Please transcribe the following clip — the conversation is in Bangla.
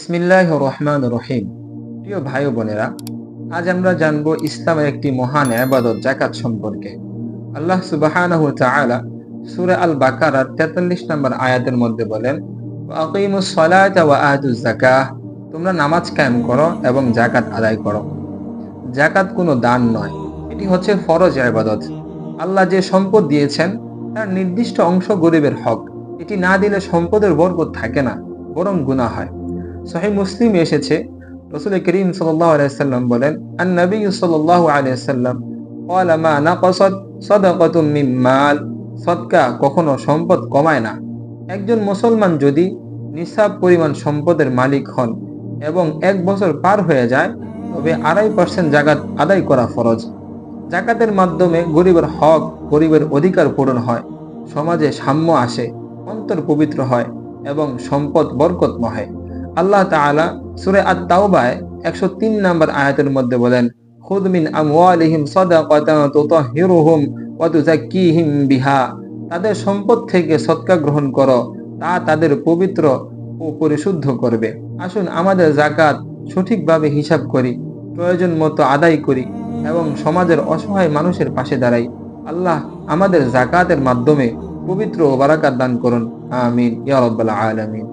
বিসমিল্লাহির রহমানির রহিম। প্রিয় ভাই ও বোনেরা, আজ আমরা জানব ইসলামের একটি মহান ইবাদত যাকাত সম্পর্কে। আল্লাহ সুবহানাহু ওয়া তাআলা সূরা আল বাকারার 43 নম্বর আয়াতের মধ্যে বলেন, ওয়া আকিমুস সালাতা ওয়া আতুজ যাকাহ, তোমরা নামাজ কায়েম করো এবং যাকাত আদায় করো। যাকাত কোনো দান নয়, এটি হচ্ছে ফরজ ইবাদত। আল্লাহ যে সম্পদ দিয়েছেন তার নির্দিষ্ট অংশ গরিবের হক। এটি না দিলে সম্পদের বরকত থাকে না, বরং গুনাহ হয়। সহিহ মুসলিমে এসেছে, রাসূল করিম সাল্লাল্লাহু আলাইহি ওয়াসাল্লাম বলেন, আন নবী সাল্লাল্লাহু আলাইহি ওয়াসাল্লাম ক্বালা মা নাকাসাত সাদাকাতুম মিন মাল, সদকা কখনো সম্পদ কমায় না। একজন মুসলমান যদি নিসাব পরিমাণ সম্পদের মালিক হন এবং 1 বছর পার হয়ে যায়, তবে 2.5% যাকাত আদায় করা ফরজ। যাকাতের মাধ্যমে গরিবের হক, গরিবের অধিকার পূরণ হয়, সমাজে সাম্য আসে, অন্তর পবিত্র হয় এবং সম্পদ বরকতময় হয়। আল্লাহ তাআলা সূরা আত-তাওবায় 103 নম্বর আয়াতের মধ্যে বলেন, খুদ মিন আমওয়ালিহিম সাদাকাতান তুতাহহিরুহুম ওয়া তুযাক্কিহিম বিহা, তাদের সম্পদ থেকে সদকা গ্রহণ করো, তা তাদের পবিত্র ও পরিশুদ্ধ করবে। আসুন আমাদের যাকাত সঠিকভাবে হিসাব করি, প্রয়োজন মতো আদায় করি এবং সমাজের অসহায় মানুষের পাশে দাঁড়াই। আল্লাহ আমাদের যাকাতের মাধ্যমে পবিত্র ও বারাকাত দান করুন। আমিন ইয়া রাব্বাল আলামিন।